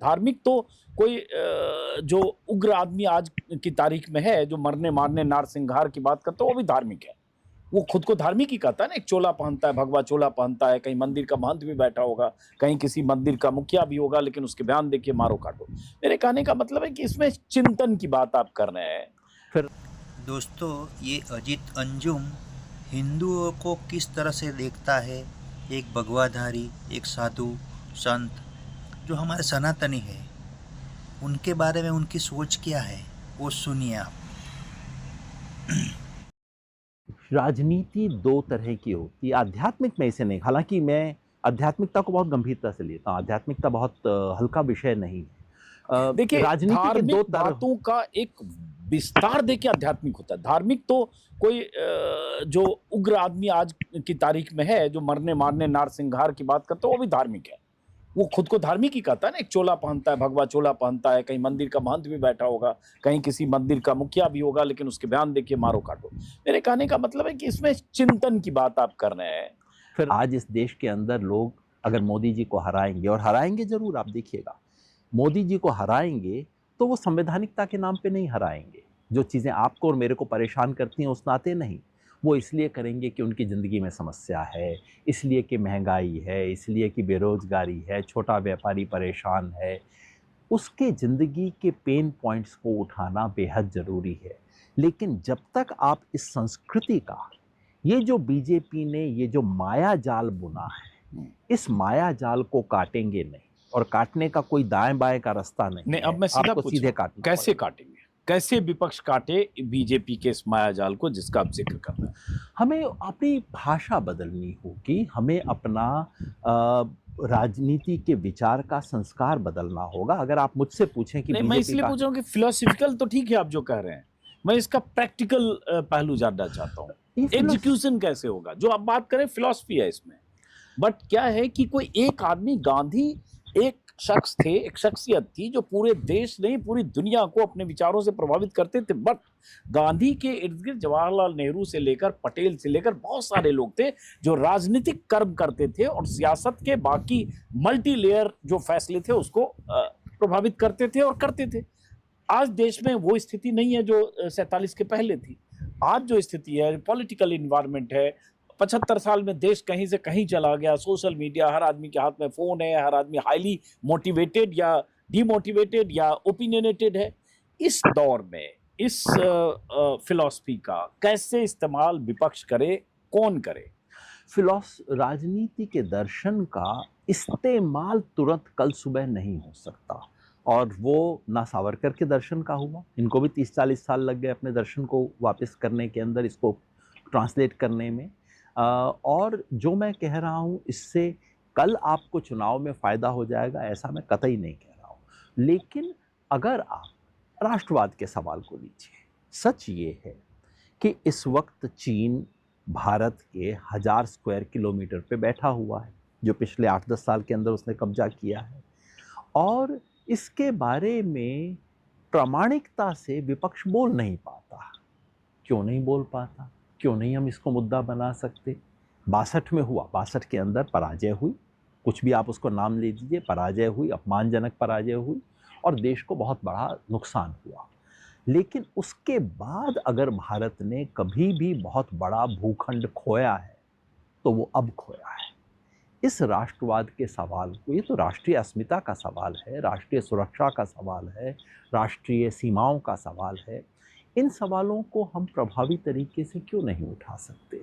धार्मिक तो कोई जो उग्र आदमी आज की तारीख में है, जो मरने मारने नारसिंहार की बात करता है, वो भी धार्मिक है। वो खुद को धार्मिक ही कहता है ना, एक चोला पहनता है, भगवा चोला पहनता है, कहीं मंदिर का महंत भी बैठा होगा, कहीं किसी मंदिर का मुखिया भी होगा, लेकिन उसके बयान देखिए मारो काटो। मेरे कहने का मतलब है कि इसमें चिंतन की बात आप कर रहे हैं। फिर दोस्तों, ये अजीत अंजुम हिंदुओं को किस तरह से देखता है, एक भगवाधारी, एक साधु संत जो हमारे सनातनी है, उनके बारे में उनकी सोच क्या है, वो सुनिए आप। राजनीति दो तरह की होती है। आध्यात्मिक में इसे नहीं, हालांकि मैं आध्यात्मिकता को बहुत गंभीरता से लेता हूँ। आध्यात्मिकता बहुत हल्का विषय नहीं है। देखिए, राजनीति के दो धार्मिक तरह। बातों का एक विस्तार देखिए आध्यात्मिक होता है। धार्मिक तो कोई जो उग्र आदमी आज की तारीख में है, जो मरने मारने नारसिंहार की बात करता है, वो भी धार्मिक है। वो खुद को धार्मिक ही कहता है ना, एक चोला पहनता है, भगवा चोला पहनता है, कहीं मंदिर का महंत भी बैठा होगा, कहीं किसी मंदिर का मुखिया भी होगा, लेकिन उसके बयान देखिए मारो काटो। मेरे कहने का मतलब है कि इसमें चिंतन की बात आप कर रहे हैं। फिर आज इस देश के अंदर लोग अगर मोदी जी को हराएंगे, और हराएंगे जरूर, आप देखिएगा, मोदी जी को हराएंगे तो वो संवैधानिकता के नाम पे नहीं हराएंगे। जो चीज़ें आपको और मेरे को परेशान करती हैं उस नाते नहीं, वो इसलिए करेंगे कि उनकी ज़िंदगी में समस्या है, इसलिए कि महंगाई है, इसलिए कि बेरोजगारी है, छोटा व्यापारी परेशान है। उसके ज़िंदगी के पेन पॉइंट्स को उठाना बेहद ज़रूरी है। लेकिन जब तक आप इस संस्कृति का, ये जो बीजेपी ने ये जो माया जाल बुना है, इस माया जाल को काटेंगे नहीं, और काटने का कोई दाएं बाएं का रास्ता नहीं नहीं, है। अब मैं सीधा आपको सीधे पूछूं, काटना कैसे पड़ेगा। काटेंगे? कैसे विपक्ष काटे बीजेपी के इस माया जाल को जिसका आप जिक्र कर रहे हैं? हमें अपनी भाषा बदलनी होगी, हमें अपना राजनीति के विचार का संस्कार बदलना होगा। अगर आप मुझसे पूछें कि नहीं, मैं बीजेपी इसलिए का, पूछ रहा हूँ कि फिलोसफिकल तो ठीक है आप जो कह रहे हैं, मैं इसका प्रैक्टिकल पहलू जानना चाहता हूँ। ये एग्जीक्यूशन कैसे होगा? जो आप बात करें फिलॉसफी है इसमें, बट क्या है कि कोई एक आदमी, गांधी एक शख्स थे, एक शख्सियत थी जो पूरे देश नहीं पूरी दुनिया को अपने विचारों से प्रभावित करते थे। बट गांधी के इर्द गिर्द जवाहरलाल नेहरू से लेकर पटेल से लेकर बहुत सारे लोग थे जो राजनीतिक कर्म करते थे और सियासत के बाकी मल्टी लेयर जो फैसले थे उसको प्रभावित करते थे और करते थे। आज देश में वो स्थिति नहीं है जो 47 के पहले थी। आज जो स्थिति है, पॉलिटिकल इन्वायरमेंट है, 75 साल में देश कहीं से कहीं चला गया। सोशल मीडिया, हर आदमी के हाथ में फोन है, हर आदमी हाईली मोटिवेटेड या डिमोटिवेटेड या ओपिनियनेटेड है। इस दौर में इस फिलॉसफी का कैसे इस्तेमाल विपक्ष करे, कौन करे? राजनीति के दर्शन का इस्तेमाल तुरंत कल सुबह नहीं हो सकता, और वो ना सावरकर के दर्शन का हुआ। इनको भी 30-40 साल लग गए अपने दर्शन को वापस करने के अंदर, इसको ट्रांसलेट करने में। और जो मैं कह रहा हूँ, इससे कल आपको चुनाव में फ़ायदा हो जाएगा, ऐसा मैं कतई नहीं कह रहा हूँ। लेकिन अगर आप राष्ट्रवाद के सवाल को लीजिए, सच ये है कि इस वक्त चीन भारत के 1000 स्क्वायर किलोमीटर पे बैठा हुआ है, जो पिछले 8-10 साल के अंदर उसने कब्जा किया है। और इसके बारे में प्रामाणिकता से विपक्ष बोल नहीं पाता। क्यों नहीं बोल पाता? क्यों नहीं हम इसको मुद्दा बना सकते? 62 में हुआ, 62 के अंदर पराजय हुई, कुछ भी आप उसको नाम ले दीजिए, पराजय हुई, अपमानजनक पराजय हुई, और देश को बहुत बड़ा नुकसान हुआ। लेकिन उसके बाद अगर भारत ने कभी भी बहुत बड़ा भूखंड खोया है, तो वो अब खोया है। इस राष्ट्रवाद के सवाल को, ये तो राष्ट्रीय अस्मिता का सवाल है, राष्ट्रीय सुरक्षा का सवाल है, राष्ट्रीय सीमाओं का सवाल है। इन सवालों को हम प्रभावी तरीके से क्यों नहीं उठा सकते?